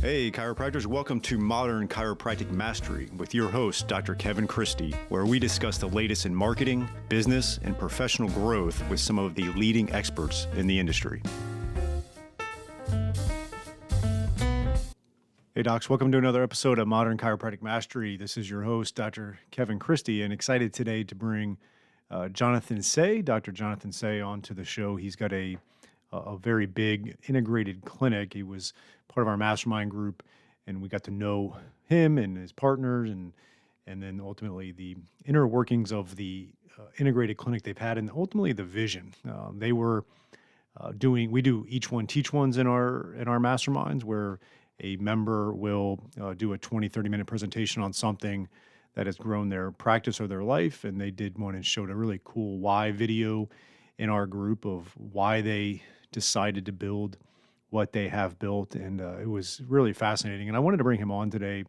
Hey, chiropractors, welcome to Modern Chiropractic Mastery with your host, Dr. Kevin Christie, where we discuss the latest in marketing, business, and professional growth with some of the leading experts in the industry. Hey, docs, welcome to another episode of Modern Chiropractic Mastery. This is your host, Dr. Kevin Christie, and excited today to bring Jonathan Saigh, Dr. Jonathan Saigh, onto the show. He's got a very big integrated clinic. He was part of our mastermind group, and we got to know him and his partners, and then ultimately the inner workings of the integrated clinic they've had, and ultimately the vision. They were we do each one teach ones in our masterminds, where a member will do a 20, 30-minute presentation on something that has grown their practice or their life, and they did one and showed a really cool why video in our group of why they decided to build what they have built, and it was really fascinating. And I wanted to bring him on today,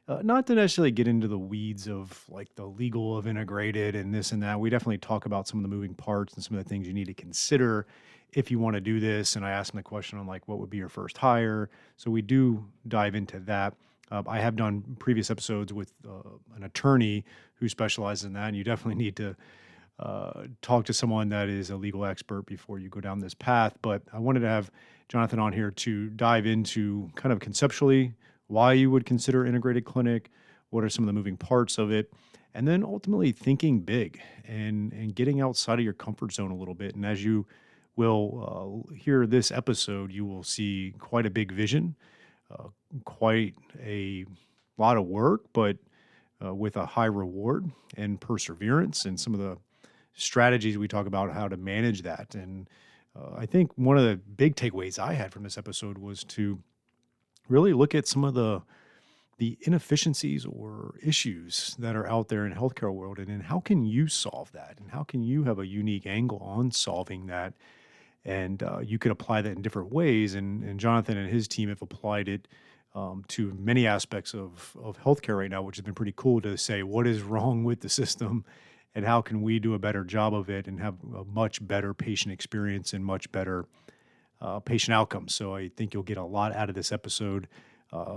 not to necessarily get into the weeds of like the legal of integrated and this and that. We definitely talk about some of the moving parts and some of the things you need to consider if you want to do this. And I asked him the question on like, what would be your first hire? So we do dive into that. I have done previous episodes with an attorney who specializes in that, and you definitely need to talk to someone that is a legal expert before you go down this path. But I wanted to have Jonathan on here to dive into kind of conceptually why you would consider integrated clinic, what are some of the moving parts of it, and then ultimately thinking big and getting outside of your comfort zone a little bit. And as you will hear this episode, you will see quite a big vision, quite a lot of work, but with a high reward and perseverance, and some of the strategies we talk about how to manage that. And I think one of the big takeaways I had from this episode was to really look at some of the inefficiencies or issues that are out there in the healthcare world, and then how can you solve that, and how can you have a unique angle on solving that. And you could apply that in different ways. And Jonathan and his team have applied it to many aspects of healthcare right now, which has been pretty cool to say, what is wrong with the system and how can we do a better job of it and have a much better patient experience and much better patient outcomes. So I think you'll get a lot out of this episode.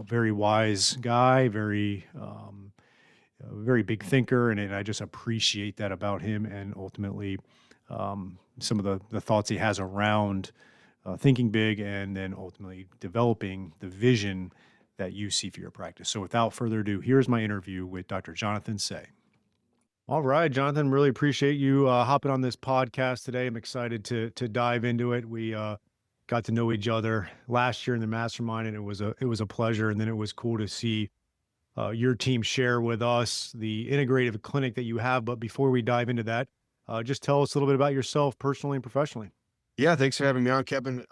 Very wise guy, very big thinker. And I just appreciate that about him, and ultimately some of the thoughts he has around thinking big and then ultimately developing the vision that you see for your practice. So without further ado, here's my interview with Dr. Jonathan Saigh. All right, Jonathan, really appreciate you hopping on this podcast today. I'm excited to dive into it. We got to know each other last year in the mastermind, and it was a pleasure. And then it was cool to see your team share with us the integrative clinic that you have. But before we dive into that, just tell us a little bit about yourself personally and professionally. Yeah, thanks for having me on, Kevin.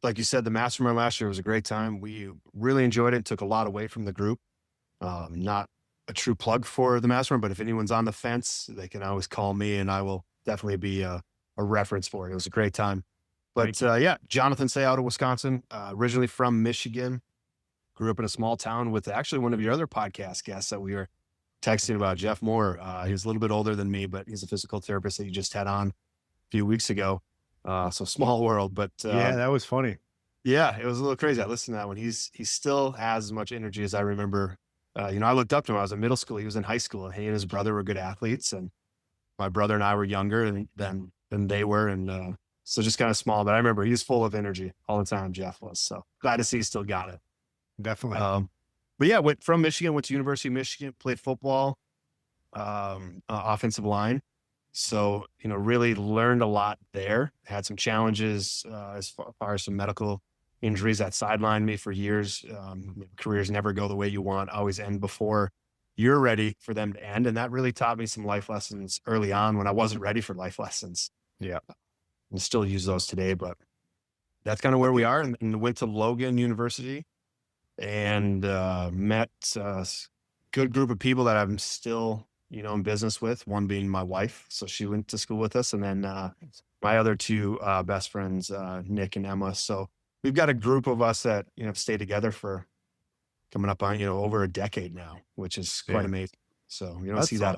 Like you said, the mastermind last year was a great time. We really enjoyed it. Took a lot away from the group. Not a true plug for the mastermind, but if anyone's on the fence, they can always call me, and I will definitely be a reference for it. It was a great time. But yeah, Jonathan Saigh out of Wisconsin, originally from Michigan. Grew up in a small town with actually one of your other podcast guests that we were texting about, Jeff Moore. He's a little bit older than me, but he's a physical therapist that you just had on a few weeks ago. So small world, but yeah, that was funny. Yeah, it was a little crazy. I listened to that one. He still has as much energy as I remember. I looked up to him. I was in middle school. He was in high school. He and his brother were good athletes, and my brother and I were younger than they were. And so just kind of small, but I remember he was full of energy all the time. Jeff was, so glad to see he still got it. Definitely. But yeah, went from Michigan, went to University of Michigan, played football, offensive line. So, really learned a lot there. Had some challenges as far as some medical injuries that sidelined me for years. Careers never go the way you want, always end before you're ready for them to end. And that really taught me some life lessons early on when I wasn't ready for life lessons. Yeah. And still use those today, but that's kind of where we are. And went to Logan University and met a good group of people that I'm still in business with, one being my wife. So she went to school with us. And then my other two best friends, Nick and Emma. So we've got a group of us that, have stayed together for coming up on, over a decade now, which is quite amazing. So you don't see that.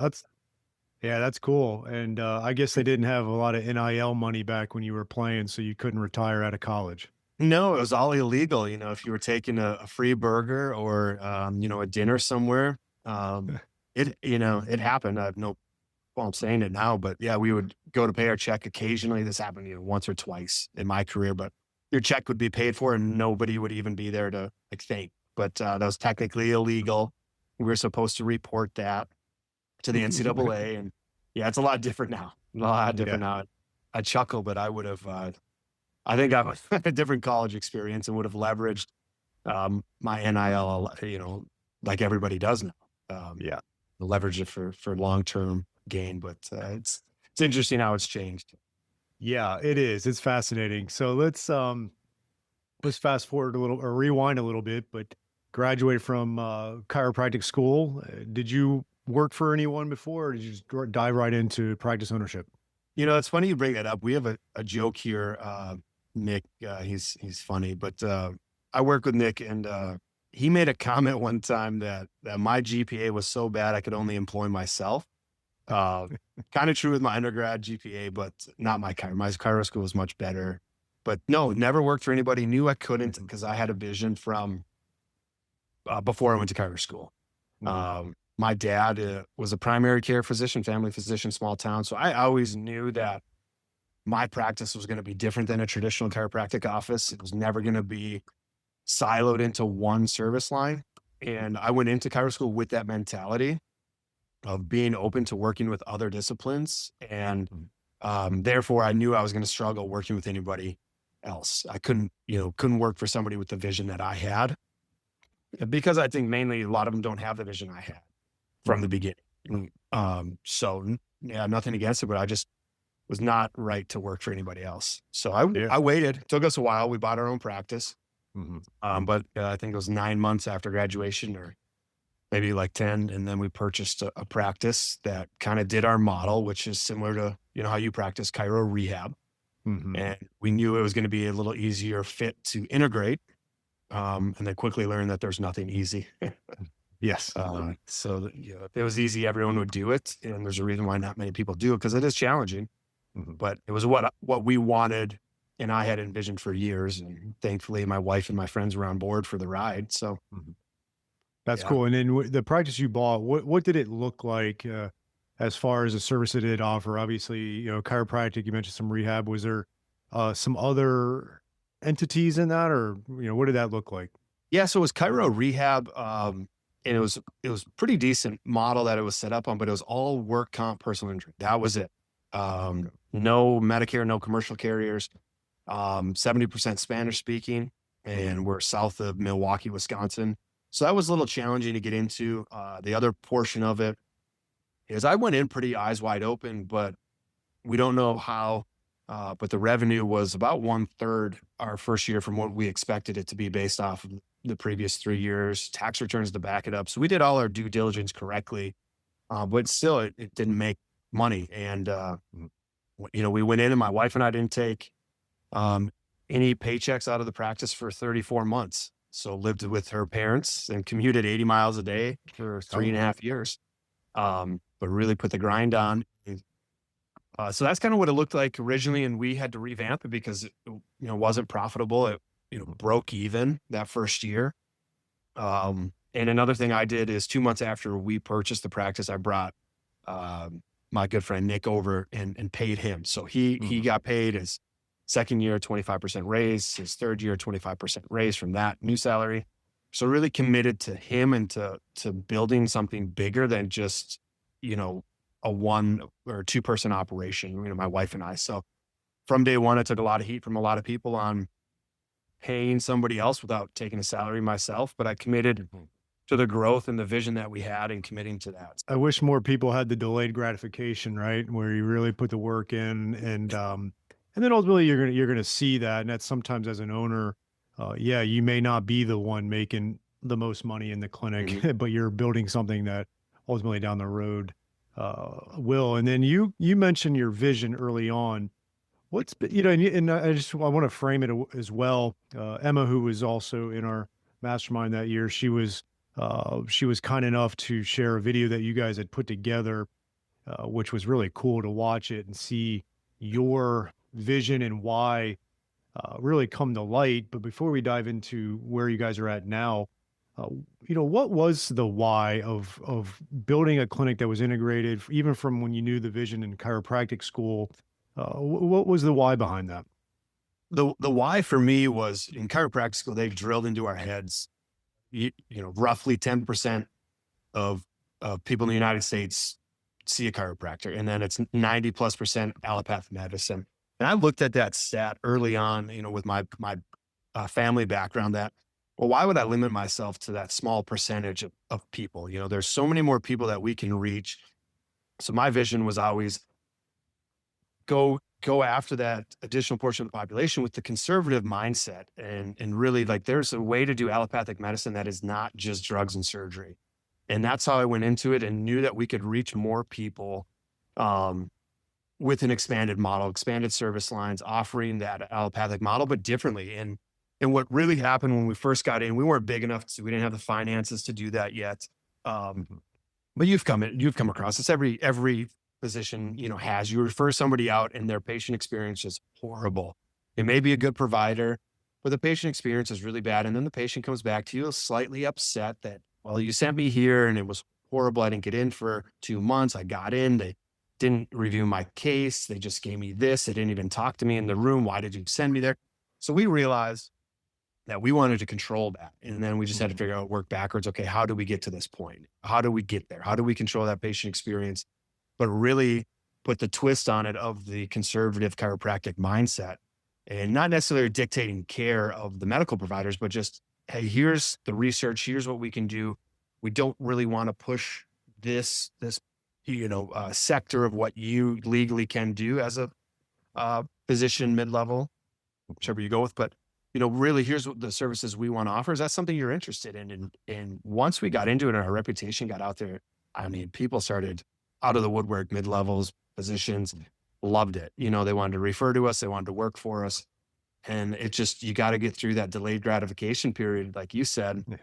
That's cool. And I guess they didn't have a lot of NIL money back when you were playing, so you couldn't retire out of college. No, it was all illegal. If you were taking a free burger or, a dinner somewhere, it happened. I have no well, I'm saying it now, but yeah, we would go to pay our check occasionally. This happened, once or twice in my career, but your check would be paid for and nobody would even be there to like thank. But that was technically illegal. We were supposed to report that to the NCAA. And yeah, it's a lot different now. A lot different Yeah. now. I chuckle, but I would have, I think I have a different college experience and would have leveraged my NIL, like everybody does now. Yeah. Leverage it for long term gain, but it's interesting how it's changed. Yeah, it is. It's fascinating. So let's fast forward a little or rewind a little bit, but graduate from chiropractic school. Did you work for anyone before, or did you just dive right into practice ownership? It's funny you bring that up. We have a joke here. Nick, he's funny, but I work with Nick, and he made a comment one time that my GPA was so bad I could only employ myself. Uh, Kind of true with my undergrad GPA, but not my chiro. My chiro school was much better. But no, never worked for anybody. Knew I couldn't because I had a vision from before I went to chiro school. Mhm. My dad was a primary care physician, family physician, small town. So I always knew that my practice was going to be different than a traditional chiropractic office. It was never going to be siloed into one service line. And I went into chiro school with that mentality of being open to working with other disciplines. And Mhm. therefore, I knew I was going to struggle working with anybody else. I couldn't work for somebody with the vision that I had because I think mainly a lot of them don't have the vision I had from the Mhm. beginning. Yeah, nothing against it, but I just was not right to work for anybody else. So Yeah. I waited. It took us a while. We bought our own practice. Mhm. But I think it was 9 months after graduation or maybe like 10. And then we purchased a practice that kind of did our model, which is similar to, how you practice chiro rehab. Mhm. And we knew it was going to be a little easier fit to integrate. And then quickly learned that there's nothing easy. Yes. If it was easy, everyone would do it. And there's a reason why not many people do it because it is challenging, Mhm. but it was what we wanted and I had envisioned for years. And thankfully, my wife and my friends were on board for the ride. So, Mhm. That's yeah. cool. And then the practice you bought, what did it look like as far as the service it did offer? Obviously, chiropractic. You mentioned some rehab. Was there some other entities in that, or what did that look like? Yeah, so it was Chiro Rehab, and it was pretty decent model that it was set up on, but it was all work comp personal injury. That was it. Okay. No Medicare, no commercial carriers. 70% Spanish speaking, Mhm. and we're south of Milwaukee, Wisconsin. So that was a little challenging to get into. The other portion of it is I went in pretty eyes wide open, but we don't know how. But the revenue was about one third our first year from what we expected it to be based off of the previous 3 years, tax returns to back it up. So we did all our due diligence correctly, but still it didn't make money. And, Mhm. we went in and my wife and I didn't take um, any paychecks out of the practice for 34 months. So lived with her parents and commuted 80 miles a day for three Oh, and a half years. But really put the grind on. So that's kind of what it looked like originally, and we had to revamp it because it, wasn't profitable. It broke even that first year. And another thing I did is 2 months after we purchased the practice, I brought my good friend Nick over and paid him. So he mhm. got paid his second year 25% raise, his third year 25% raise from that new salary. So really committed to him and to building something bigger than just you know a one or two person operation. My wife and I. So from day one, I took a lot of heat from a lot of people on paying somebody else without taking a salary myself, but I committed Mhm. to the growth and the vision that we had and committing to that. I wish more people had the delayed gratification, right? Where you really put the work in, and then ultimately you're gonna see that. And that's sometimes as an owner, yeah, you may not be the one making the most money in the clinic, Mhm. but you're building something that ultimately down the road will. And then you mentioned your vision early on. And I want to frame it as well. Emma, who was also in our mastermind that year, she was kind enough to share a video that you guys had put together, which was really cool to watch it and see your vision and why really come to light. But before we dive into where you guys are at now, uh, what was the why of building a clinic that was integrated, even from when you knew the vision in chiropractic school? What was the why behind that? The why for me was in chiropractic school, they drilled into our heads, roughly 10% of people in the United States see a chiropractor, and then it's 90+% allopathic medicine. And I looked at that stat early on, with my family background. That, well, why would I limit myself to that small percentage of people? There's so many more people that we can reach. So my vision was always go after that additional portion of the population with the conservative mindset, and really, like, there's a way to do allopathic medicine that is not just drugs and surgery. And that's how I went into it, and knew that we could reach more people um, with an expanded model, expanded service lines, offering that allopathic model, but differently. And what really happened when we first got in, we weren't big enough, so we didn't have the finances to do that yet. But you've come across this. Every physician, has, you refer somebody out and their patient experience is horrible. It may be a good provider, but the patient experience is really bad. And then the patient comes back to you slightly upset that, well, you sent me here and it was horrible. I didn't get in for 2 months. I got in. They didn't review my case. They just gave me this. They didn't even talk to me in the room. Why did you send me there? So we realized that we wanted to control that. And then we just had to Mhm. figure out, work backwards. Okay, how do we get to this point? How do we get there? How do we control that patient experience, but really put the twist on it of the conservative chiropractic mindset, and not necessarily dictating care of the medical providers, but just, hey, here's the research, here's what we can do. We don't really want to push this sector of what you legally can do as a physician mid-level, whichever you go with. But really, here's what the services we want to offer. Is that something you're interested in? And once we got into it and our reputation got out there, I mean, people started out of the woodwork, mid-levels, physicians loved it. They wanted to refer to us, they wanted to work for us. And it just, you got to get through that delayed gratification period, like you said, Yeah.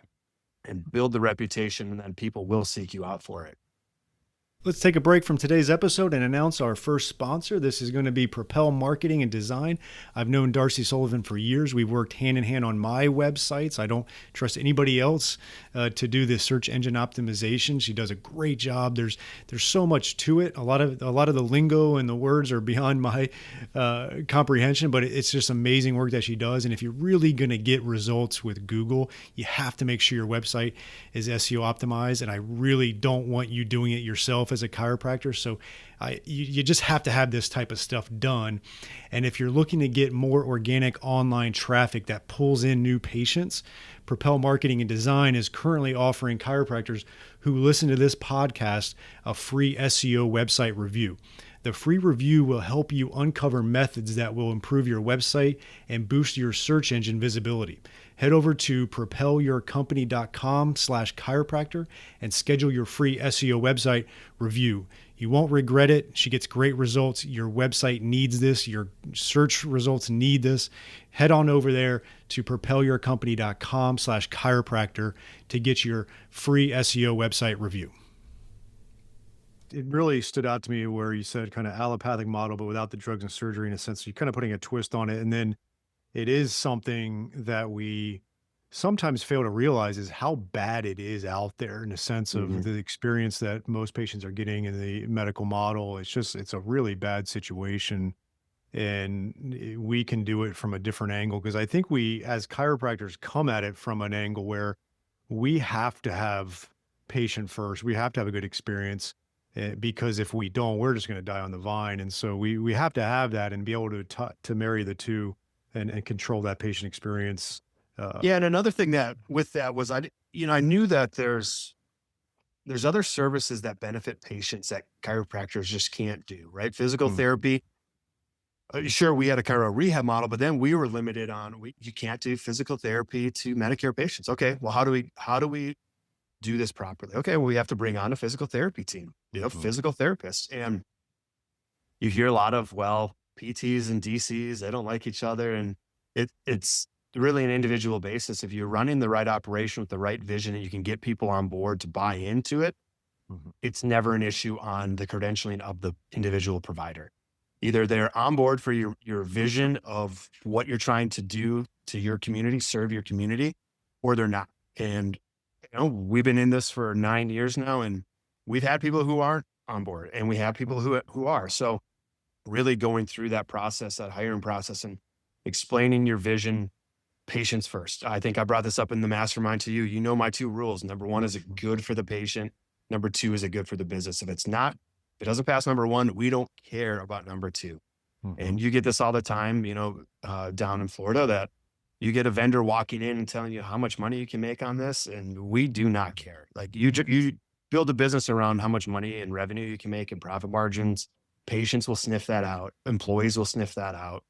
and build the reputation, and then people will seek you out for it. Let's take a break from today's episode and announce our first sponsor. This is going to be Propel Marketing and Design. I've known Darcy Sullivan for years. We've worked hand in hand on my websites. I don't trust anybody else to do the search engine optimization. She does a great job. There's so much to it. A lot of the lingo and the words are beyond my comprehension, but it's just amazing work that she does. And if you're really going to get results with Google, you have to make sure your website is SEO optimized. And I really don't want you doing it yourself as a chiropractor. So you just have to have this type of stuff done. And if you're looking to get more organic online traffic that pulls in new patients, Propel Marketing and Design is currently offering chiropractors who listen to this podcast a free SEO website review. The free review will help you uncover methods that will improve your website and boost your search engine visibility. Head over to propelyourcompany.com/chiropractor and schedule your free SEO website review. You won't regret it. She gets great results. Your website needs this. Your search results need this. Head on over there to propelyourcompany.com/chiropractor to get your free SEO website review. It really stood out to me where you said kind of allopathic model, but without the drugs and surgery in a sense. You're kind of putting a twist on it. And then it is something that we sometimes fail to realize is how bad it is out there in the sense of Mhm. the experience that most patients are getting in the medical model. It's a really bad situation. And we can do it from a different angle because I think we, as chiropractors, come at it from an angle where we have to have patient first. We have to have a good experience because if we don't, we're just going to die on the vine. And so we have to have that and be able to marry the two and control that patient experience. Uh, Yeah, and another thing that with that was, I knew that there's other services that benefit patients that chiropractors just can't do, right? Physical mm, therapy. Sure, we had a chiro rehab model, but then we were limited on, you can't do physical therapy to Medicare patients. Okay, well, how do we do this properly? Okay, well, we have to bring on a physical therapy team, mhm. physical therapists. And you hear a lot of, well, PTs and DCs, they don't like each other. And it's really an individual basis. If you're running the right operation with the right vision and you can get people on board to buy into it, Mhm. it's never an issue on the credentialing of the individual provider. Either they're on board for your vision of what you're trying to do to your community, serve your community, or they're not. And we've been in this for 9 years now, and we've had people who aren't on board, and we have people who are. So really going through that process, that hiring process, and explaining your vision, patients first. I think I brought this up in the mastermind to you. You know my two rules. Number one, is it good for the patient? Number two, is it good for the business? If it's not, if it doesn't pass number one, we don't care about number two. Mhm. And you get this all the time, down in Florida, that you get a vendor walking in and telling you how much money you can make on this, and we do not care. Like you build a business around how much money and revenue you can make and profit margins. Patients will sniff that out. Employees will sniff that out.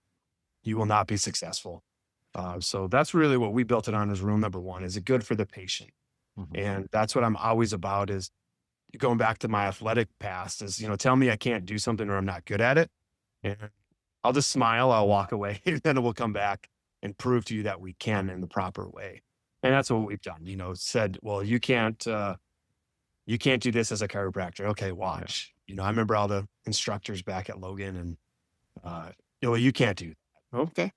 You will not be successful. So that's really what we built it on, as rule number one. Is it good for the patient? Mhm. And that's what I'm always about, is going back to my athletic past, is, tell me I can't do something or I'm not good at it. And I'll just smile, I'll walk away, and then we'll come back and prove to you that we can in the proper way. And that's what we've done, said, well, you can't do this as a chiropractor. Okay, Yeah. watch. I remember all the instructors back at Logan, and you can't do that. Okay.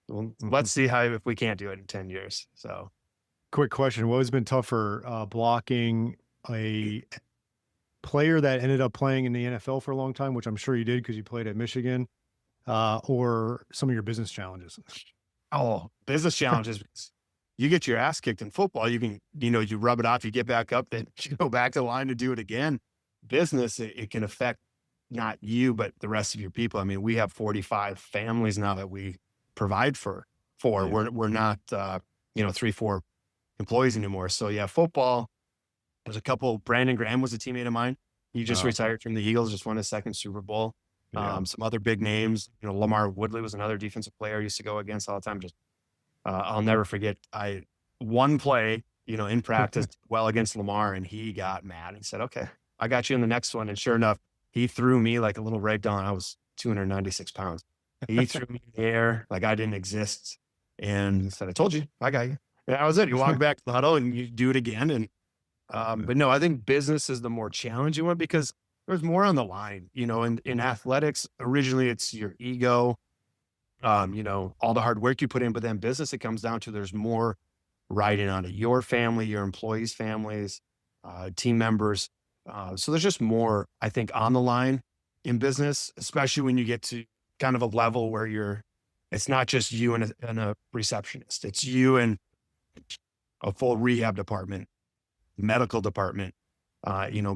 Well, Mhm. let's see if we can't do it in 10 years. So Quick question. What has been tougher, blocking a player that ended up playing in the NFL for a long time, which I'm sure you did because you played at Michigan, or some of your business challenges? business challenges. You get your ass kicked in football. You can, you rub it off, you get back up, then you go back to the line to do it again. Business, it can affect not you, but the rest of your people. I mean, we have 45 families now that we provide for. Yeah. We're not, 3, 4 employees anymore. So yeah, football, there's a couple. Brandon Graham was a teammate of mine. He just Okay. retired from the Eagles, just won his second Super Bowl. Yeah. Some other big names, Lamar Woodley was another defensive player I used to go against all the time. Just I'll never forget. I one play, in practice, well against Lamar, and he got mad and said, "Okay, I got you in the next one." And sure enough, he threw me like a little rag doll. I was 296 pounds. He threw me in the air like I didn't exist, and said, "I told you, I got you." And that was it. You walk back to the huddle and you do it again. And Yeah. but no, I think business is the more challenging one, because there's more on the line. In athletics, originally it's your ego, all the hard work you put in, but then business, it comes down to there's more riding on it. Your family, your employees' families, team members. So there's just more, I think, on the line in business, especially when you get to kind of a level where it's not just you and a receptionist. It's you and a full rehab department, medical department,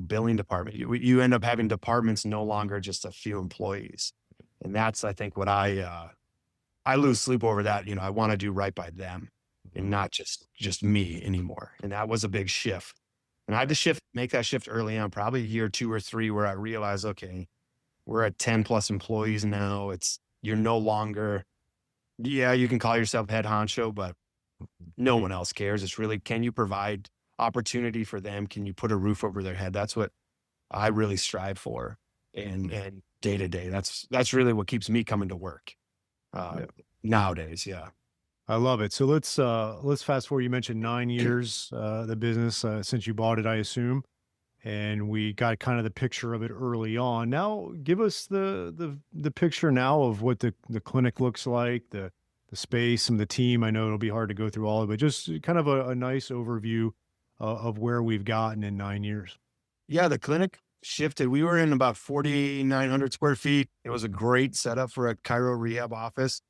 billing department. You end up having departments, no longer just a few employees. And that's, I think, what I lose sleep over that. I want to do right by them and Mhm. not just me anymore. And that was a big shift. And I had to make that shift early on, probably year 2 or 3, where I realized, okay, we're at 10 plus employees now. You're no longer, yeah, you can call yourself head honcho, but no one else cares. It's really, can you provide opportunity for them? Can you put a roof over their head? That's what I really strive for. And, Mhm. and day to day, that's really what keeps me coming to work, uh, Yeah. nowadays. Yeah. I love it. So let's fast forward. You mentioned 9 years, the business, since you bought it, I assume, and we got kind of the picture of it early on. Now, give us the picture now of what the clinic looks like, the space and the team. I know it'll be hard to go through all of it. Just kind of a nice overview of where we've gotten in 9 years. Yeah, the clinic shifted. We were in about 4,900 square feet. It was a great setup for a chiro rehab office.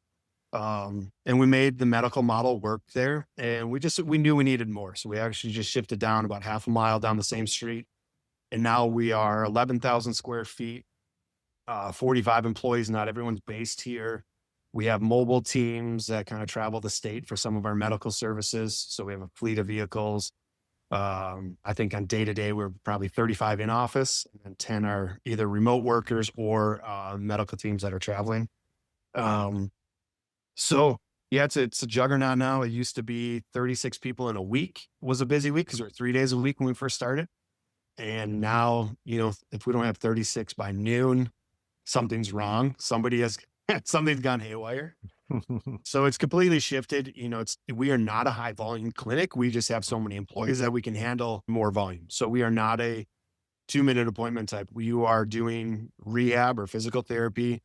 And we made the medical model work there. And we knew we needed more. So we actually just shifted down about half a mile down the same street. And now we are 11,000 square feet, 45 employees. Not everyone's based here. We have mobile teams that kind of travel the state for some of our medical services. So we have a fleet of vehicles. I think on day to day, we're probably 35 in office, and 10 are either remote workers or medical teams that are traveling. Um, so yeah, it's a juggernaut now. It used to be 36 people in a week was a busy week, because we're 3 days a week when we first started. And now, if we don't have 36 by noon, something's wrong. Something's gone haywire. So it's completely shifted. We are not a high volume clinic. We just have so many employees that we can handle more volume. So we are not a 2-minute appointment type. You are doing rehab or physical therapy.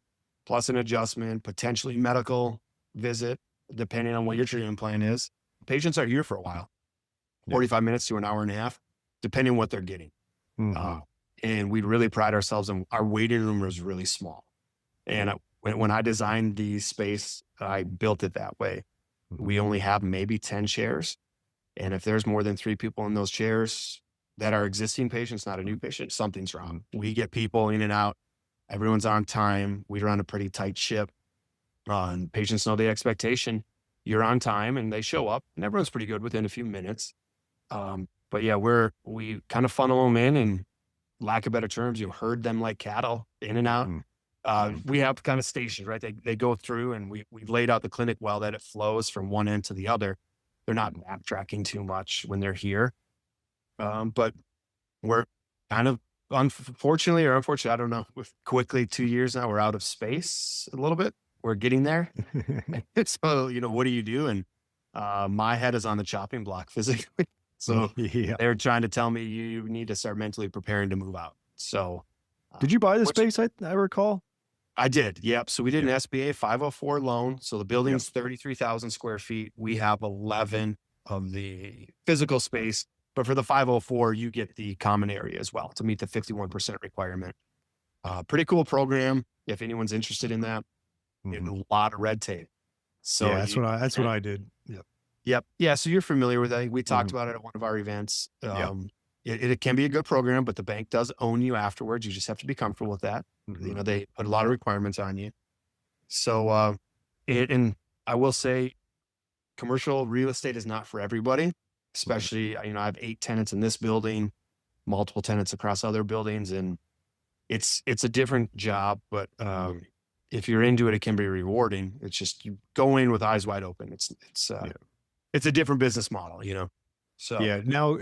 plus an adjustment, potentially medical visit, depending on what your treatment plan is. Patients are here for a while, Yeah. 45 minutes to an hour and a half, depending on what they're getting. Hmm. Uh, and we really pride ourselves on our waiting room was really small. And when I designed the space, I built it that way. Hmm. We only have maybe 10 chairs. And if there's more than 3 people in those chairs that are existing patients, not a new patient, something's wrong. We get people in and out. Everyone's on time. We run a pretty tight ship. And patients know the expectation. You're on time and they show up and everyone's pretty good within a few minutes. But yeah, we kind of funnel them in and lack of better terms, you herd them like cattle in and out. We have kind of stations, right? They go through and we've laid out the clinic well that it flows from one end to the other. They're not backtracking too much when they're here. But we're kind of unfortunately or unfortunately, I don't know, with quickly 2 years now, we're out of space a little bit. We're getting there. So, what do you do? And my head is on the chopping block physically. So Yeah. they're trying to tell me you need to start mentally preparing to move out. So, Did you buy the which space? I recall. I did. Yep. So we did Yeah. an SBA 504 loan. So the Yep. building's 33,000 square feet. We have 11 of the physical space, but for the 504, you get the common area as well to meet the 51% requirement. Pretty cool program. If anyone's interested in that, Hmm. a lot of red tape. So Yeah, that's what I did. Yep. yep. Yeah. So you're familiar with that. We talked Hmm. about it at one of our events. Yep. It can be a good program, but the bank does own you afterwards. You just have to be comfortable with that. Hmm. They put a lot of requirements on you. So, and I will say commercial real estate is not for everybody, Right. especially, I have 8 tenants in this building, multiple tenants across other buildings, and it's a different job, but, if you're into it, it can be rewarding. It's just you go in with eyes wide open. Yeah. It's a different business model. So Yeah. Now,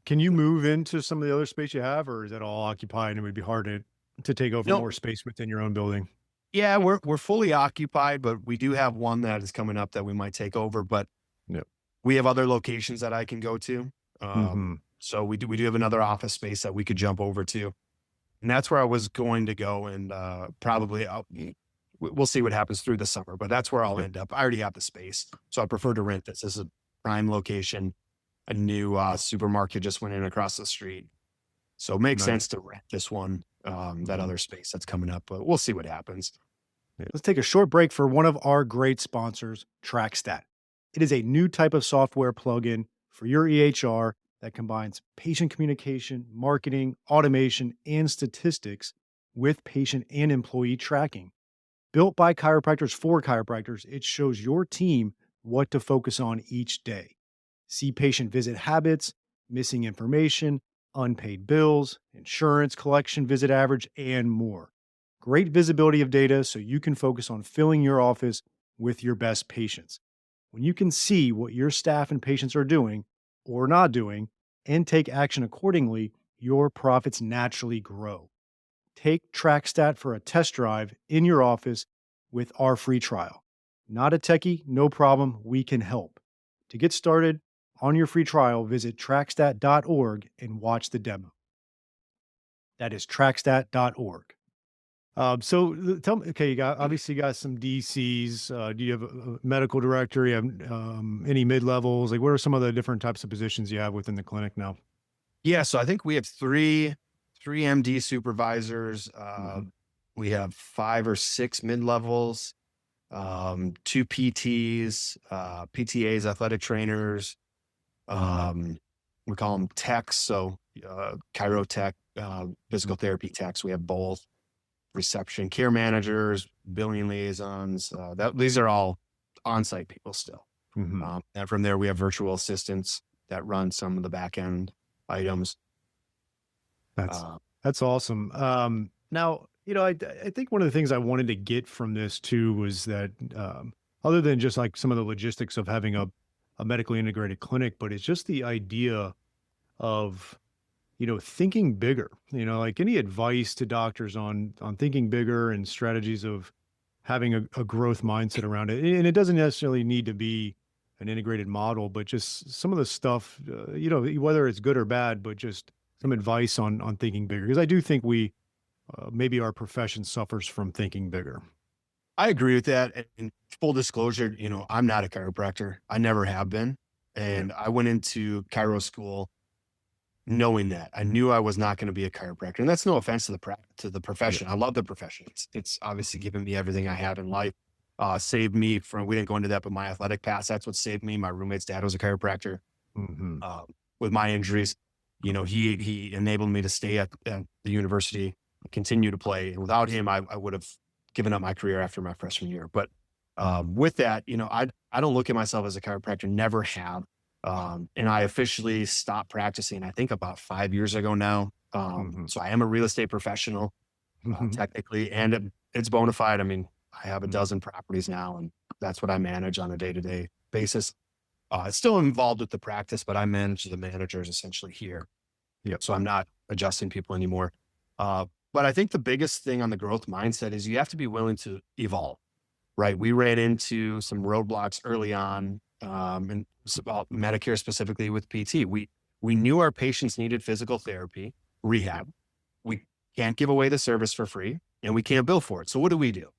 can you move into some of the other space you have, or is that all occupied and it would be hard to take over no, more space within your own building? yeah, we're fully occupied, but we do have one that is coming up that we might take over, but Yep. we have other locations that I can go to. Hmm. So we do have another office space that we could jump over to. And that's where I was going to go and probably we'll see what happens through the summer, but that's where I'll Yep. end up. I already have the space, so I prefer to rent this. This is a prime location. A new supermarket just went in across the street. So it makes Nice. sense to rent this one, that Mhm. other space that's coming up, but we'll see what happens. Yeah. Let's take a short break for one of our great sponsors, TrackStat. It is a new type of software plugin for your EHR that combines patient communication, marketing, automation, and statistics with patient and employee tracking. Built by chiropractors for chiropractors, it shows your team what to focus on each day. See patient visit habits, missing information, unpaid bills, insurance collection visit average, and more. Great visibility of data so you can focus on filling your office with your best patients. When you can see what your staff and patients are doing or not doing and take action accordingly, your profits naturally grow. Take TrackStat for a test drive in your office with our free trial. Not a techie, no problem, we can help. To get started on your free trial, visit trackstat.org and watch the demo. That is trackstat.org. Tell me, okay, you got some DCs. Do you have a medical director? You have any mid levels? Like, what are some of the different types of positions you have within the clinic now? Yeah, so I think we have three MD supervisors. Hmm. We have 5 or 6 mid-levels, 2 PTs, PTAs, athletic trainers. Um, we call them techs, so chiro tech, physical therapy techs. We have both reception care managers, billing liaisons. These are all on-site people still. Hmm. And from there, we have virtual assistants that run some of the back end items. That's Uh, that's awesome. Now, I think one of the things I wanted to get from this too was that other than just like some of the logistics of having a medically integrated clinic, but it's just the idea of thinking bigger. Like any advice to doctors on thinking bigger and strategies of having a growth mindset around it. And it doesn't necessarily need to be an integrated model, but just some of the stuff, whether it's good or bad, but just some advice on thinking bigger. Because I do think we maybe our profession suffers from thinking bigger. I agree with that. And full disclosure, I'm not a chiropractor. I never have been. Yeah. And I went into chiro school knowing that. I knew I was not going to be a chiropractor. And that's no offense to the Yeah. profession. I love the profession. It's obviously given me everything I have in life. Saved me from, we didn't go into that, but my athletic past, that's what saved me. My roommate's dad was a chiropractor. Hmm. Um, with my injuries, he enabled me to stay at the university, continue to play. And without him, I would have given up my career after my freshman year. But with that, I don't look at myself as a chiropractor, never have. And I officially stopped practicing, I think about 5 years ago now. Hmm. So I am a real estate professional, Hmm. technically, and it's bona fide. I mean, I have a Hmm. dozen properties now, and that's what I manage on a day-to-day basis. It's still involved with the practice, but I manage the managers essentially here. Yep. So I'm not adjusting people anymore. Uh, but I think the biggest thing on the growth mindset is you have to be willing to evolve, right? We ran into some roadblocks early on, and it's about Medicare specifically with PT. We knew our patients needed physical therapy, rehab. We can't give away the service for free, and we can't bill for it. So what do we do?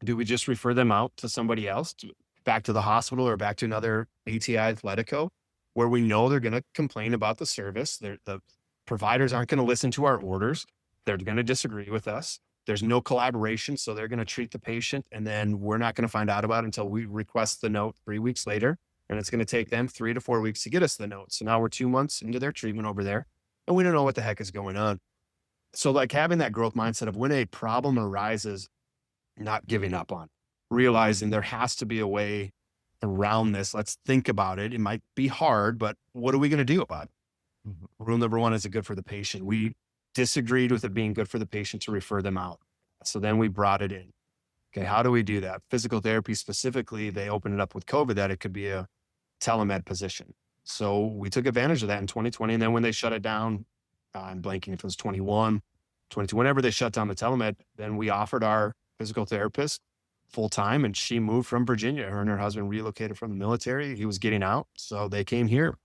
Do we just refer them out to somebody else, back to the hospital or back to another ATI Athletico, where we know they're going to complain about the service? The providers aren't going to listen to our orders. They're going to disagree with us. There's no collaboration. So they're going to treat the patient, and then we're not going to find out about it until we request the note 3 weeks later. And it's going to take them 3 to 4 weeks to get us the note. So now we're 2 months into their treatment over there, and we don't know what the heck is going on. So, like, having that growth mindset of when a problem arises, not giving up on, realizing there has to be a way around this. Let's think about it. It might be hard, but what are we going to do about it? Hmm. Rule number one, is it good for the patient? We disagreed with it being good for the patient to refer them out. So then we brought it in. Okay, how do we do that? Physical therapy specifically, they opened it up with COVID that it could be a telemed position. So we took advantage of that in 2020. And then when they shut it down, I'm blanking if it was 21, 22, whenever they shut down the telemed, then we offered our physical therapist full time, and she moved from Virginia. Her and her husband relocated from the military. He was getting out. So they came here.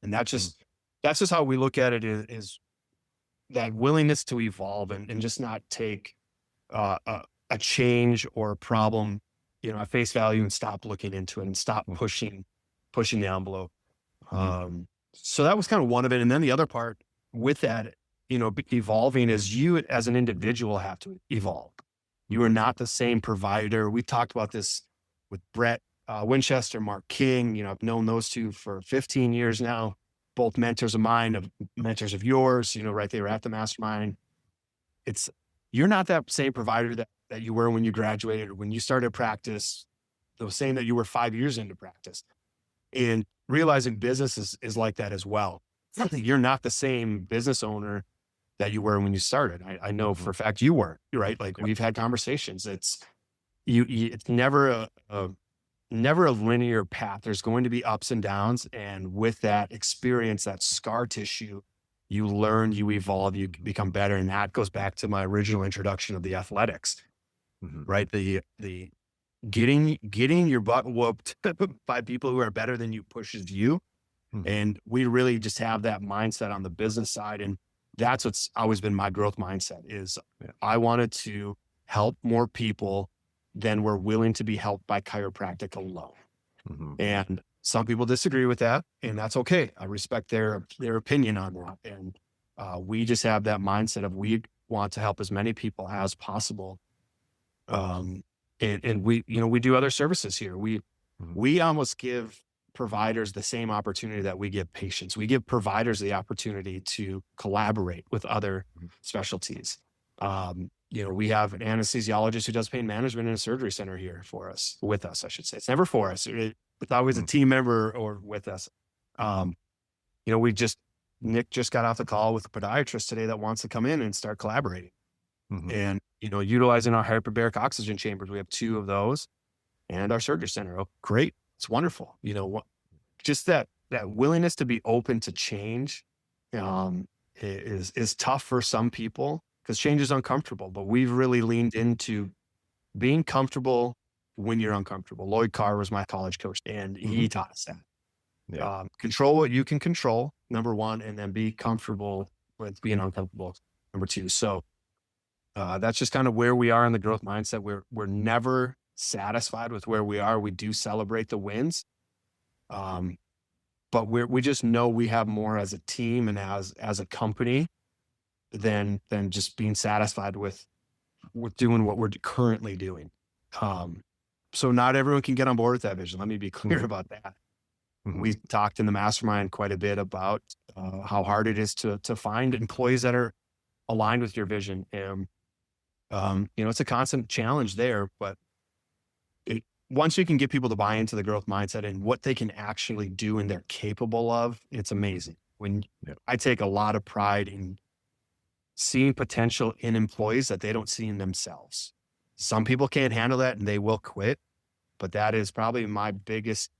And that's just how we look at it, is that willingness to evolve, and just not take a change or a problem, at face value, and stop looking into it and stop pushing the envelope. Hmm. So that was kind of one of it. And then the other part with that, evolving, is you as an individual have to evolve. You are not the same provider. We talked about this with Brett Winchester, Mark King. I've known those two for 15 years now, both mentors of mine, mentors of yours, right? They were at the mastermind. It's, you're not that same provider that you were when you graduated or when you started practice, the same that you were 5 years into practice. And realizing business is like that as well. You're not the same business owner that you were when you started. I know Hmm. for a fact you weren't, right? Like, Yep. we've had conversations. It's never a linear path. There's going to be ups and downs. And with that experience, that scar tissue, you learn, you evolve, you become better. And that goes back to my original introduction of the athletics, Hmm. right? The getting your butt whooped by people who are better than you pushes you. Hmm. And we really just have that mindset on the business side. And that's what's always been my growth mindset, is Yeah. I wanted to help more people than were willing to be helped by chiropractic alone. Hmm. And some people disagree with that, and that's okay. I respect their opinion on that. And we just have that mindset of, we want to help as many people as possible. Um, and we do other services here. Hmm. We almost give providers the same opportunity that we give patients. We give providers the opportunity to collaborate with other specialties. We have an anesthesiologist who does pain management in a surgery center here with us, I should say. It's never for us. It's always a team member or with us. Um, we just, Nick just got off the call with a podiatrist today that wants to come in and start collaborating Hmm. and, utilizing our hyperbaric oxygen chambers. We have 2 of those, and our surgery center. Oh, great. It's wonderful. Just that willingness to be open to change, is tough for some people because change is uncomfortable, but we've really leaned into being comfortable when you're uncomfortable. Lloyd Carr was my college coach, and Hmm. he taught us that. Yeah. Control what you can control, number one, and then be comfortable with being uncomfortable, number two. So That's just kind of where we are in the growth mindset. We're never satisfied with where we are. We do celebrate the wins, um, but we just know we have more as a team and as a company than just being satisfied with doing what we're currently doing. Um, so not everyone can get on board with that vision. Let me be clear Mhm, about that. mhm. We talked in the mastermind quite a bit about how hard it is to find employees that are aligned with your vision. And it's a constant challenge there, but once you can get people to buy into the growth mindset and what they can actually do and they're capable of, it's amazing. When Yep. I take a lot of pride in seeing potential in employees that they don't see in themselves. Some people can't handle that and they will quit, but that is probably my biggest,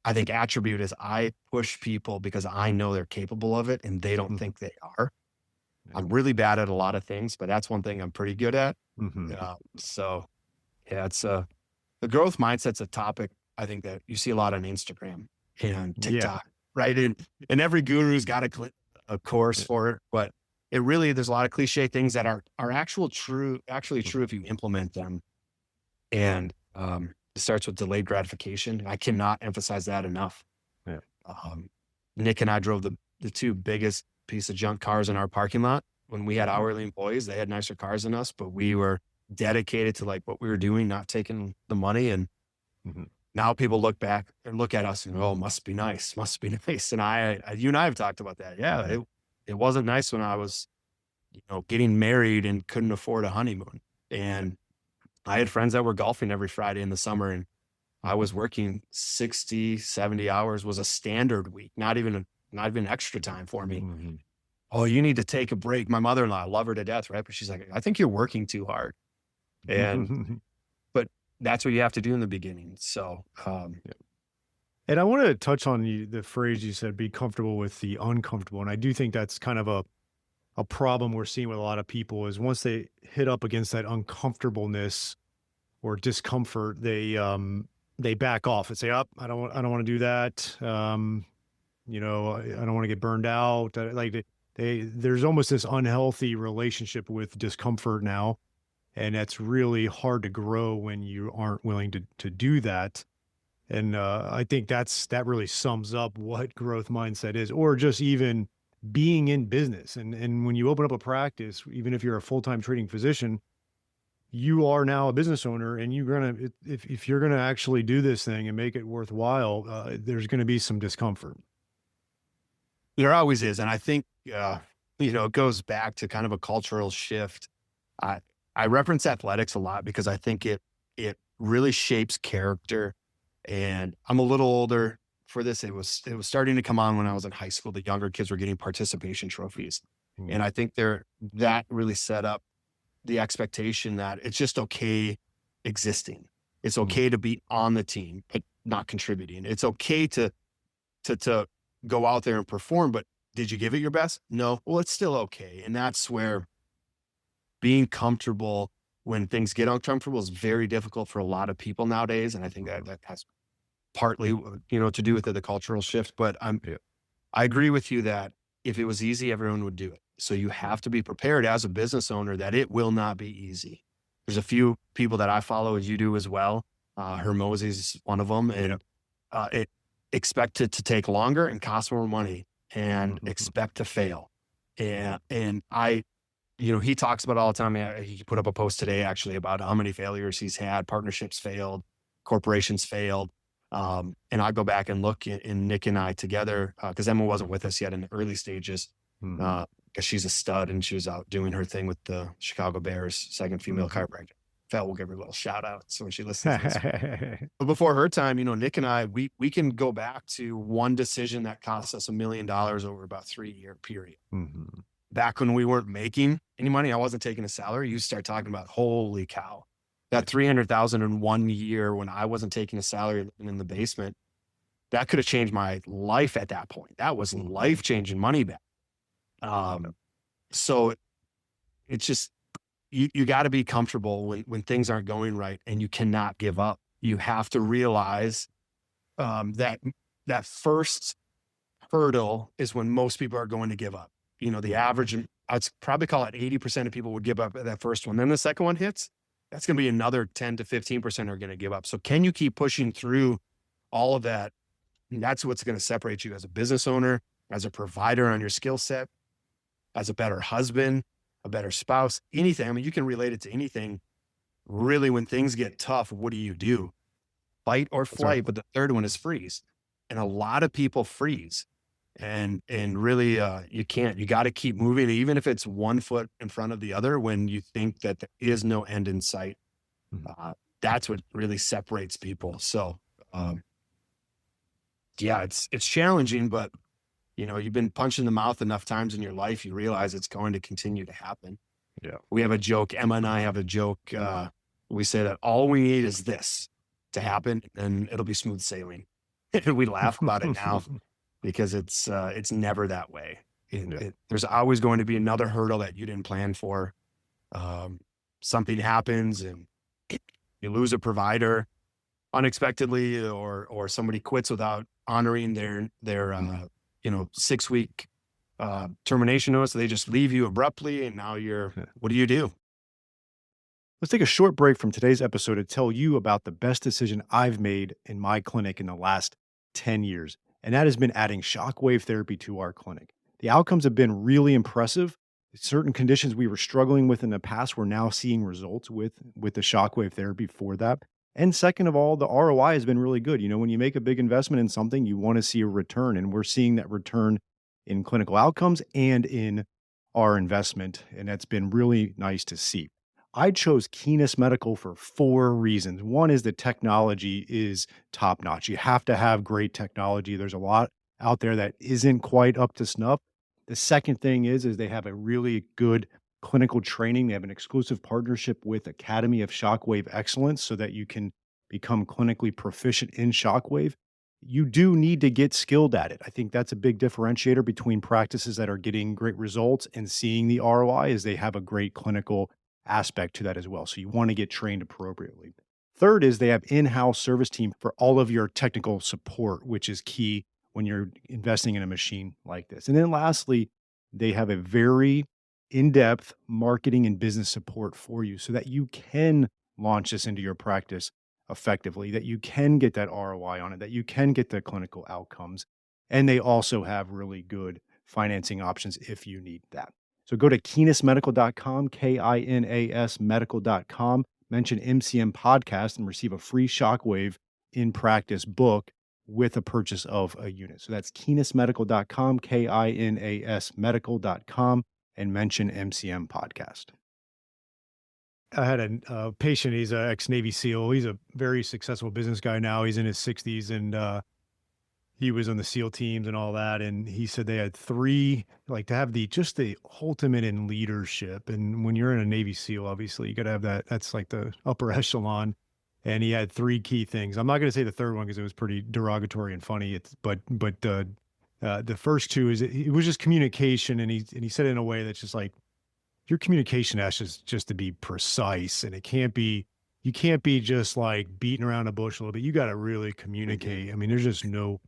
I think, attribute is I push people because I know they're capable of it and they don't Mhm. think they are. Yeah. I'm really bad at a lot of things, but that's one thing I'm pretty good at. Mhm. So yeah, the growth mindset's a topic I think that you see a lot on Instagram and Yeah. TikTok, right? And every guru's got a course Yeah. for it, but there's a lot of cliche things that are actually Mhm. true if you implement them. And it starts with delayed gratification. I cannot emphasize that enough. Yeah. Um, Nick and I drove the two biggest piece of junk cars in our parking lot. When we had hourly employees, they had nicer cars than us, but we were dedicated to like what we were doing, not taking the money. And Mhm. now people look back and look at us and go, oh, must be nice, must be nice. And you and I have talked about that. Yeah, Yeah. it wasn't nice when I was, getting married and couldn't afford a honeymoon. Yeah. And I had friends that were golfing every Friday in the summer, and I Mhm. was working 60, 70 hours was a standard week, not even extra time for me. Mhm. Oh, you need to take a break. My mother-in-law, I love her to death, right? But she's like, I think you're working too hard. And but that's what you have to do in the beginning. So Yeah. And I want to touch on the phrase you said, be comfortable with the uncomfortable. And I do think that's kind of a problem we're seeing with a lot of people is once they hit up against that uncomfortableness or discomfort, they back off and say, "Up, I don't want to do that. I don't want to get burned out." Like there's almost this unhealthy relationship with discomfort now, and that's really hard to grow when you aren't willing to do that. And I think that really sums up what growth mindset is, or just even being in business. And when you open up a practice, even if you're a full time treating physician, you are now a business owner, and if you're gonna actually do this thing and make it worthwhile, there's gonna be some discomfort. there always is. And I think it goes back to kind of a cultural shift. I I reference athletics a lot because I think it really shapes character. And I'm a little older for this. It was starting to come on when I was in high school. The younger kids were getting participation trophies. Mm, And I think that really set up the expectation that it's just okay existing. It's mm, okay to be on the team, but not contributing. It's okay to go out there and perform, but did you give it your best? No. Well, it's still okay. And that's where being comfortable when things get uncomfortable is very difficult for a lot of people nowadays. And I think that mhm. that has partly, to do with the cultural shift. But Yeah, I agree with you that if it was easy, everyone would do it. So you yeah, have to be prepared as a business owner that it will not be easy. There's a few people that I follow, as you do as well. Hermosi's is one of them, yeah. and it expect it to take longer and cost more money, and Mhm, expect to fail. And he talks about it all the time. He put up a post today actually about how many failures he's had, partnerships failed, corporations failed. And I go back and look in Nick and I together, because Emma wasn't with us yet in the early stages, mhm, because she's a stud and she was out doing her thing with the Chicago Bears, second female mhm. chiropractor. Fel will give her a little shout out. So when she listens to this, but before her time, Nick and I, we can go back to one decision that cost us $1 million over about 3-year period. Mhm. Back when we weren't making any money, I wasn't taking a salary. You start talking about, holy cow, Yeah, that 300,000 in 1 year when I wasn't taking a salary living in the basement, that could have changed my life at that point. That was mhm. life changing money back. Yeah, Um, so it's just, you got to be comfortable when things aren't going right, and you cannot give up. You have to realize that first hurdle is when most people are going to give up. The average I'd probably call it 80% of people would give up at that first one. Then the second one hits, that's going to be another 10 to 15% are going to give up. So can you keep pushing through all of that? And that's what's going to separate you as a business owner, as a provider on your skill set, as a better husband, a better spouse, anything. I mean, you can relate it to anything. Really, when things get tough, what do you do? Fight or That's right. flight, but the third one is freeze. And a lot of people freeze. And really, you can't. You got to keep moving, even if it's one foot in front of the other. When you think that there is no end in sight, Mhm. that's what really separates people. So, um, yeah, it's challenging, but you've been punched in the mouth enough times in your life, you realize it's going to continue to happen. Yeah. We have a joke. Emma and I have a joke. We say that all we need is this to happen, and it'll be smooth sailing. And we laugh about it now because it's never that way. Yeah. There's always going to be another hurdle that you didn't plan for. Um, Something happens, and you lose a provider unexpectedly, or somebody quits without honoring their 6-week termination notice. So they just leave you abruptly, and now Yeah. what do you do? Let's take a short break from today's episode to tell you about the best decision I've made in my clinic in the last 10 years. And that has been adding shockwave therapy to our clinic. The outcomes have been really impressive. Certain conditions we were struggling with in the past, we're now seeing results with the shockwave therapy for that. And second of all, the ROI has been really good. When you make a big investment in something, you want to see a return. And we're seeing that return in clinical outcomes and in our investment. And that's been really nice to see. I chose Keenest Medical for 4 reasons. One is the technology is top notch. You have to have great technology. There's a lot out there that isn't quite up to snuff. The second thing is they have a really good clinical training. They have an exclusive partnership with Academy of Shockwave Excellence so that you can become clinically proficient in shockwave. You do need to get skilled at it. I think that's a big differentiator between practices that are getting great results and seeing the ROI is they have a great clinical aspect to that as well. So you want to get trained appropriately. Third is they have in-house service team for all of your technical support, which is key when you're investing in a machine like this. And then lastly, they have a very in-depth marketing and business support for you so that you can launch this into your practice effectively, that you can get that ROI on it, that you can get the clinical outcomes. And they also have really good financing options if you need that. So go to KeenestMedical.com, KINAS medical.com, mention MCM podcast and receive a free shockwave in practice book with a purchase of a unit. So that's KeenestMedical.com, KINAS medical.com, and mention MCM podcast. I had a patient. He's an ex-Navy SEAL. He's a very successful business guy now. He's in his 60s and he was on the SEAL teams and all that. And he said they had 3, like to have the ultimate in leadership. And when you're in a Navy SEAL, obviously you got to have that. That's like the upper echelon. And he had 3 key things. I'm not going to say the third one because it was pretty derogatory and funny. But the first 2 is it was just communication. And he said it in a way that's just like your communication has just to be precise, and you can't be just like beating around the bush a little bit. You got to really communicate. I mean, there's just no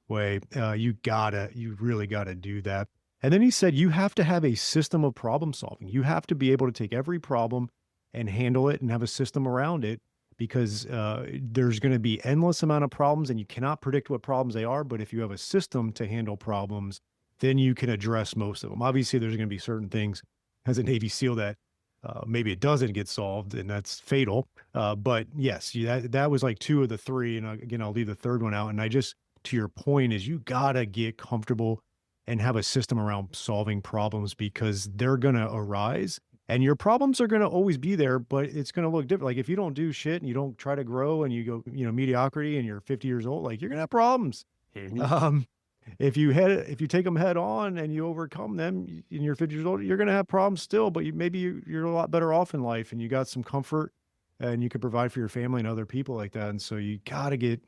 way. You really gotta do that. And then he said, you have to have a system of problem solving. You have to be able to take every problem and handle it and have a system around it because there's going to be endless amount of problems and you cannot predict what problems they are. But if you have a system to handle problems, then you can address most of them. Obviously, there's going to be certain things as a Navy SEAL that maybe it doesn't get solved and that's fatal. But yes, that was like 2 of the 3. And again, I'll leave the third one out. And to your point is you gotta get comfortable and have a system around solving problems because they're gonna arise and your problems are gonna always be there, but it's gonna look different. Like if you don't do shit and you don't try to grow and you go, mediocrity and you're 50 years old, like you're gonna have problems. Mhm. Um, if you take them head on and you overcome them and you're 50 years old, you're gonna have problems still, but you're a lot better off in life and you got some comfort and you can provide for your family and other people like that. And so you got to get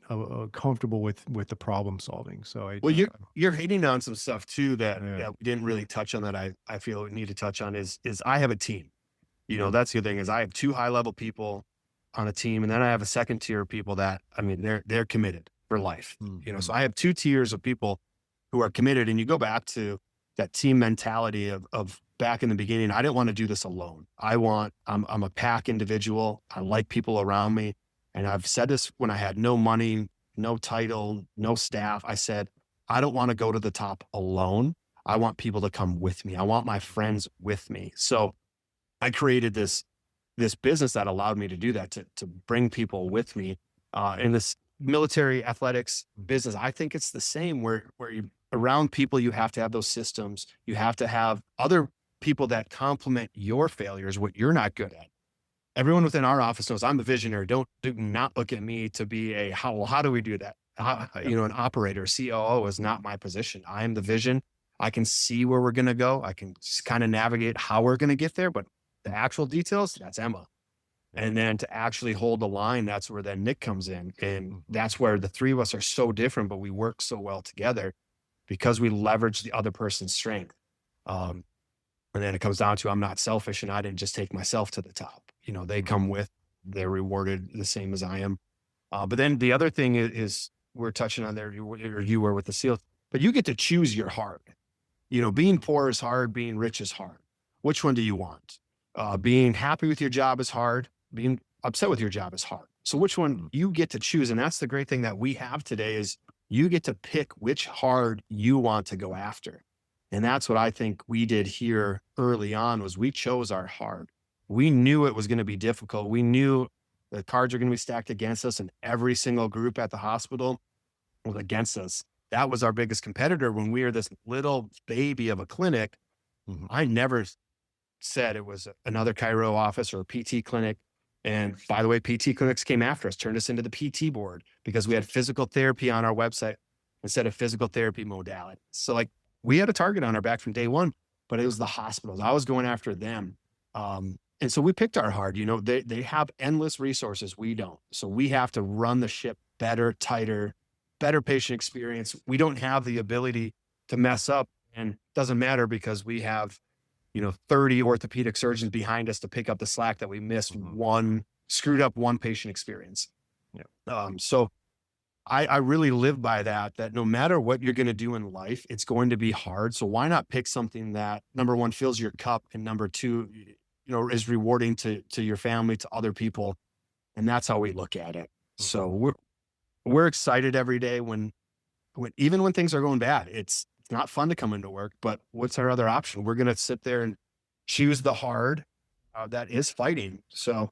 comfortable with the problem solving. So Well, you're hitting on some stuff too that yeah, we didn't really touch on that I feel we need to touch on is I have a team. mhm, That's the other thing is I have 2 high level people on a team, and then I have a second tier of people that I mean they're committed for life. So mhm, I have 2 tiers of people who are committed, and you go back to that team mentality of back in the beginning, I didn't want to do this alone. I'm a pack individual. I like people around me. And I've said this when I had no money, no title, no staff. I said, I don't want to go to the top alone. I want people to come with me. I want my friends with me. So I created this business that allowed me to do that, to bring people with me. In this military athletics business, I think it's the same where you around people, you have to have those systems. You have to have other people that complement your failures, what you're not good at. Everyone within our office knows I'm a visionary. Do not look at me to be how do we do that? Yep. An operator, COO is not my position. I am the vision. I can see where we're going to go. I can just kind of navigate how we're going to get there, but the actual details, that's Emma. And then to actually hold the line, that's where then Nick comes in. And that's where the three of us are so different, but we work so well together because we leverage the other person's strength. Um, and then it comes down to, I'm not selfish and I didn't just take myself to the top. They come with, they're rewarded the same as I am. But then the other thing is we're touching on there, you were with the SEALs, but you get to choose your hard. Being poor is hard, being rich is hard. Which one do you want? Being happy with your job is hard. Being upset with your job is hard. So which one you get to choose? And that's the great thing that we have today is you get to pick which hard you want to go after. And that's what I think we did here early on was we chose our hard. We knew it was going to be difficult. We knew the cards are going to be stacked against us and every single group at the hospital was against us. That was our biggest competitor when we were this little baby of a clinic. I never said it was another chiro office or a PT clinic. And by the way, PT clinics came after us, turned us into the PT board because we had physical therapy on our website instead of physical therapy modality. So we had a target on our back from day one, but it was the hospitals. I was going after them. And so we picked our hard. They have endless resources. We don't. So we have to run the ship better, tighter, better patient experience. We don't have the ability to mess up, and it doesn't matter because we have 30 orthopedic surgeons behind us to pick up the slack that we missed screwed up one patient experience. So I really live by that no matter what you're going to do in life, it's going to be hard. So why not pick something that number one, fills your cup, and number two, is rewarding to your family, to other people. And that's how we look at it. So we're excited every day even when things are going bad. It's not fun to come into work, but what's our other option? We're going to sit there and choose the hard that is fighting. So.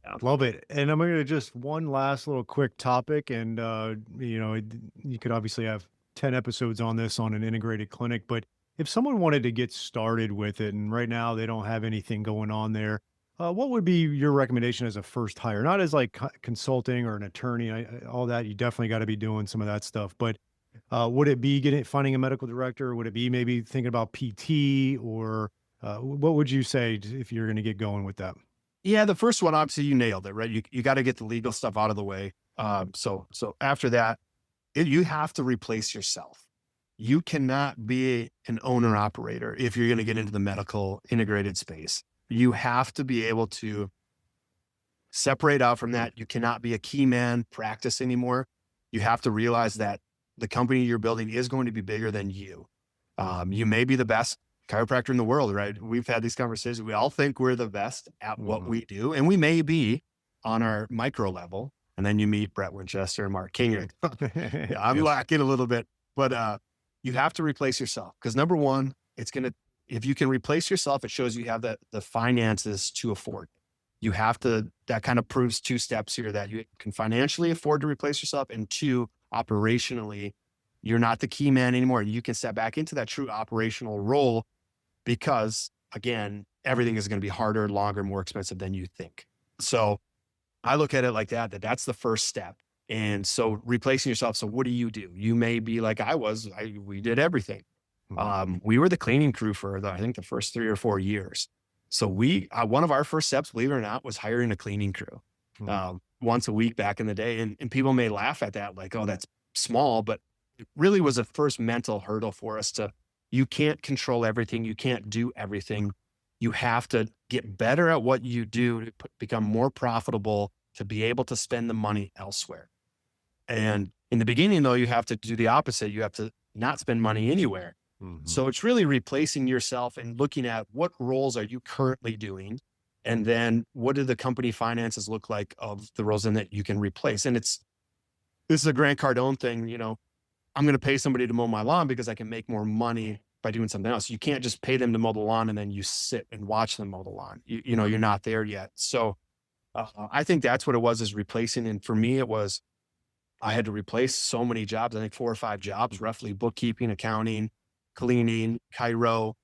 Yeah. Love it. And I'm going to just one last little quick topic. And, you could obviously have 10 episodes on this on an integrated clinic, but if someone wanted to get started with it and right now they don't have anything going on there, what would be your recommendation as a first hire? Not as like consulting or an attorney, all that. You definitely got to be doing some of that stuff, but would it be finding a medical director? Would it be maybe thinking about PT or what would you say if you're going to get going with that? Yeah, the first one, obviously you nailed it, right? You got to get the legal stuff out of the way. So after that, you have to replace yourself. You cannot be an owner operator if you're going to get into the medical integrated space. You have to be able to separate out from that. You cannot be a key man practice anymore. You have to realize that the company you're building is going to be bigger than you. You may be the best chiropractor in the world, right? We've had these conversations. We all think we're the best at what we do, and we may be on our micro level. And then you meet Brett Winchester and Mark King. I'm lacking a little bit, but you have to replace yourself because number one, if you can replace yourself, it shows you have the finances to afford. You have to, that kind of proves two steps here, that you can financially afford to replace yourself, and two, operationally, you're not the key man anymore. You can step back into that true operational role because, again, everything is going to be harder, longer, more expensive than you think. So I look at it like that's the first step. And so replacing yourself. So what do? You may be like I was. We did everything. We were the cleaning crew for I think the first 3 or 4 years. So one of our first steps, believe it or not, was hiring a cleaning crew once a week back in the day. And people may laugh at that, like, oh, that's small, but it really was a first mental hurdle for us you can't control everything. You can't do everything. You have to get better at what you do to become more profitable, to be able to spend the money elsewhere. And in the beginning, though, you have to do the opposite. You have to not spend money anywhere. Hmm. So it's really replacing yourself and looking at what roles are you currently doing, and then what do the company finances look like of the roles in that you can replace. And this is a Grant Cardone thing, I'm going to pay somebody to mow my lawn because I can make more money by doing something else. You can't just pay them to mow the lawn and then you sit and watch them mow the lawn. You're not there yet. So I think that's what it was, is replacing. And for me, it was, I had to replace so many jobs. I think 4 or 5 jobs, roughly: bookkeeping, accounting, cleaning, chiro,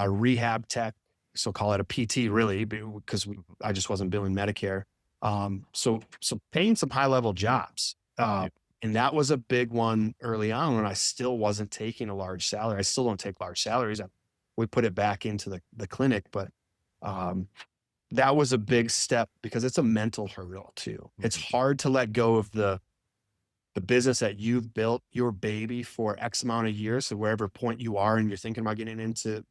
rehab tech. So call it a PT, really, because I just wasn't billing Medicare. So paying some high level jobs. And that was a big one early on when I still wasn't taking a large salary. I still don't take large salaries. We put it back into the clinic, but that was a big step because it's a mental hurdle too. It's hard to let go of the business that you've built, your baby, for X amount of years. So wherever point you are and you're thinking about getting into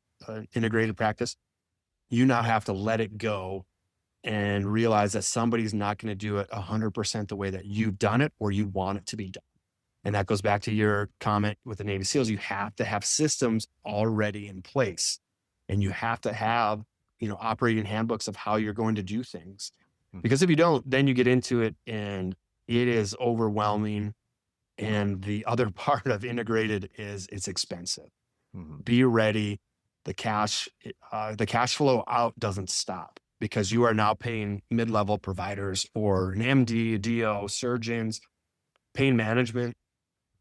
integrated practice, you now have to let it go and realize that somebody's not going to do it 100% the way that you've done it or you want it to be done. And that goes back to your comment with the Navy SEALs. You have to have systems already in place, and you have to have, operating handbooks of how you're going to do things. Because if you don't, then you get into it and it is overwhelming. And the other part of integrated is it's expensive. Be ready. The cash flow out doesn't stop, because you are now paying mid-level providers for an MD, DO, surgeons, pain management.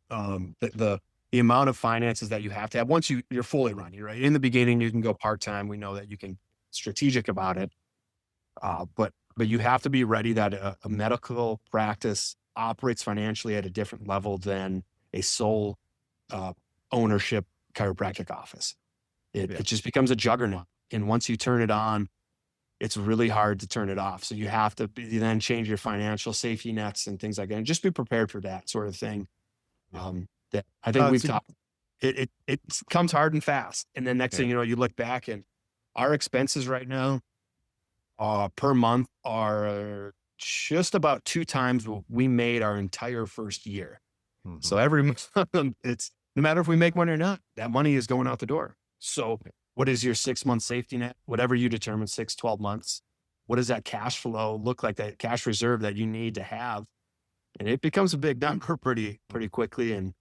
The amount of finances that you have to have once you're fully running, right? In the beginning, you can go part-time. We know that you can strategic about it. But you have to be ready that a medical practice operates financially at a different level than a sole ownership chiropractic office. It just becomes a juggernaut. And once you turn it on, it's really hard to turn it off. So you have to then change your financial safety nets and things like that, and just be prepared for that sort of thing. That I think we've talked. It comes hard and fast. And then next thing you know, you look back and our expenses right now per month are just about 2 times what we made our entire first year. So every month, it's no matter if we make money or not, that money is going out the door. So what is your 6-month safety net? Whatever you determine, 6, 12 months. What does that cash flow look like, that cash reserve that you need to have? And it becomes a big number pretty quickly. And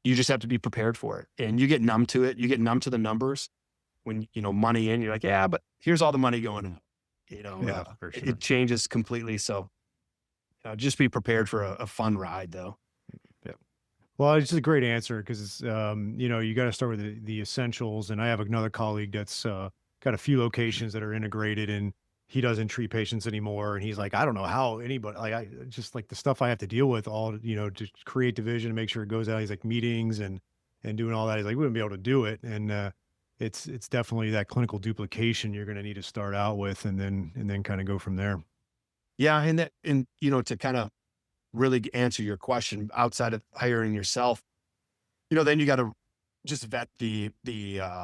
you just have to be prepared for it. And you get numb to it. You get numb to the numbers when, money in, you're like, yeah, but here's all the money going out. For sure. It changes completely. So just be prepared for a fun ride, though. Well, it's just a great answer because, you got to start with the essentials. And I have another colleague that's got a few locations that are integrated, and he doesn't treat patients anymore. And he's like, I don't know how anybody, like, I just like the stuff I have to deal with all, to create division and make sure it goes out. He's like meetings and doing all that. He's like, we wouldn't be able to do it. And it's definitely that clinical duplication you're going to need to start out with, and then kind of go from there. Yeah. And to kind of really answer your question, outside of hiring yourself, then you got to just vet the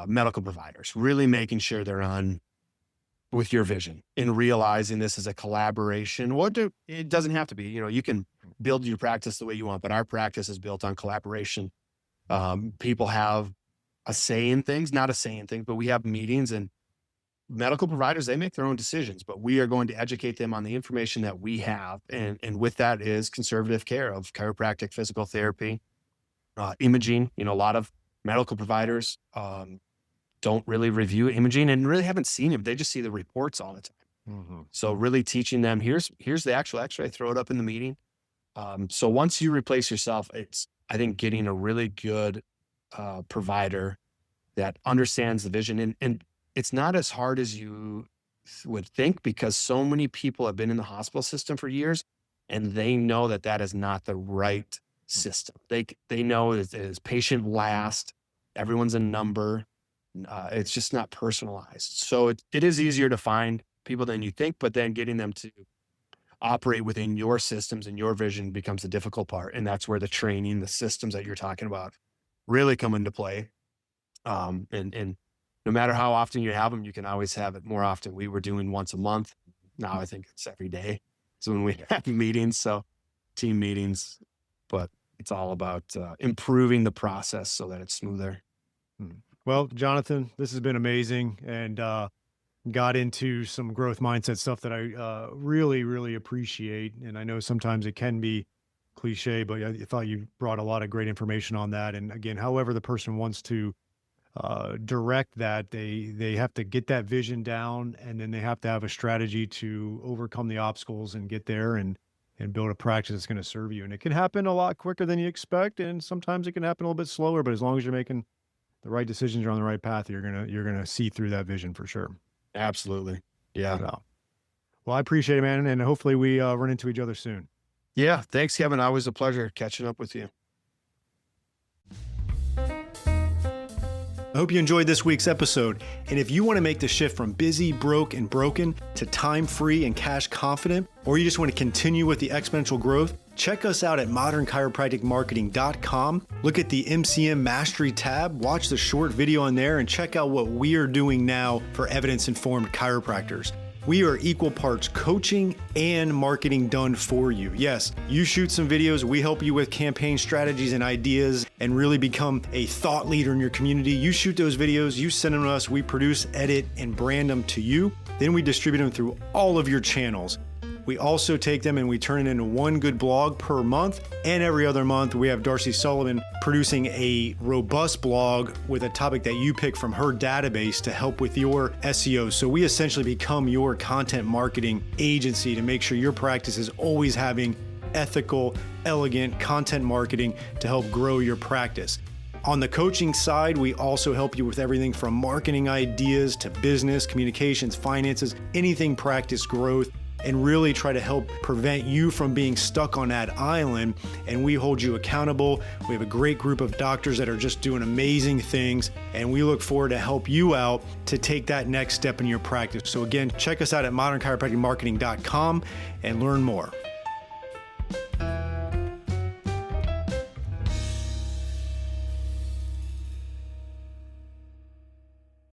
medical providers, really making sure they're on with your vision and realizing this is a collaboration. It doesn't have to be, you can build your practice the way you want, but our practice is built on collaboration. People have a say in things, not a say in things, but we have meetings, and medical providers, they make their own decisions, but we are going to educate them on the information that we have. And with that is conservative care of chiropractic, physical therapy, imaging. A lot of medical providers don't really review imaging and really haven't seen it. They just see the reports all the time. So really teaching them, here's the actual x-ray, throw it up in the meeting. So once you replace yourself, it's, I think, getting a really good provider that understands the vision. And it's not as hard as you would think, because so many people have been in the hospital system for years, and they know that is not the right system. They know it is patient last. Everyone's a number. It's just not personalized. So it is easier to find people than you think, but then getting them to operate within your systems and your vision becomes the difficult part. And that's where the training, the systems that you're talking about, really come into play. And no matter how often you have them, you can always have it more often. We were doing once a month. Now I think it's every day. So when we have meetings, so team meetings, but It's all about improving the process so that it's smoother. Hmm. Well, Jonathan, this has been amazing, and got into some growth mindset stuff that I really, really appreciate. And I know sometimes it can be cliche, but I thought you brought a lot of great information on that. And again, however the person wants to direct that, they have to get that vision down, and then they have to have a strategy to overcome the obstacles and get there and build a practice that's going to serve you. And it can happen a lot quicker than you expect, and sometimes it can happen a little bit slower. But as long as you're making the right decisions, you're on the right path, you're gonna see through that vision for sure. Absolutely. Yeah. Yeah. Well, I appreciate it, man, and hopefully we run into each other soon. Yeah. Thanks, Kevin. Always a pleasure catching up with you. I hope you enjoyed this week's episode. And if you want to make the shift from busy, broke, and broken to time-free and cash confident, or you just want to continue with the exponential growth, check us out at modernchiropracticmarketing.com. Look at the MCM Mastery tab, watch the short video on there, and check out what we are doing now for evidence-informed chiropractors. We are equal parts coaching and marketing done for you. Yes, you shoot some videos, we help you with campaign strategies and ideas and really become a thought leader in your community. You shoot those videos, you send them to us, we produce, edit, and brand them to you. Then we distribute them through all of your channels. We also take them and we turn it into one good blog per month. And every other month, we have Darcy Sullivan producing a robust blog with a topic that you pick from her database to help with your SEO. So we essentially become your content marketing agency to make sure your practice is always having ethical, elegant content marketing to help grow your practice. On the coaching side, we also help you with everything from marketing ideas to business, communications, finances, anything practice growth, and really try to help prevent you from being stuck on that island. And we hold you accountable. We have a great group of doctors that are just doing amazing things, and we look forward to help you out to take that next step in your practice. So again, check us out at modernchiropracticmarketing.com and learn more.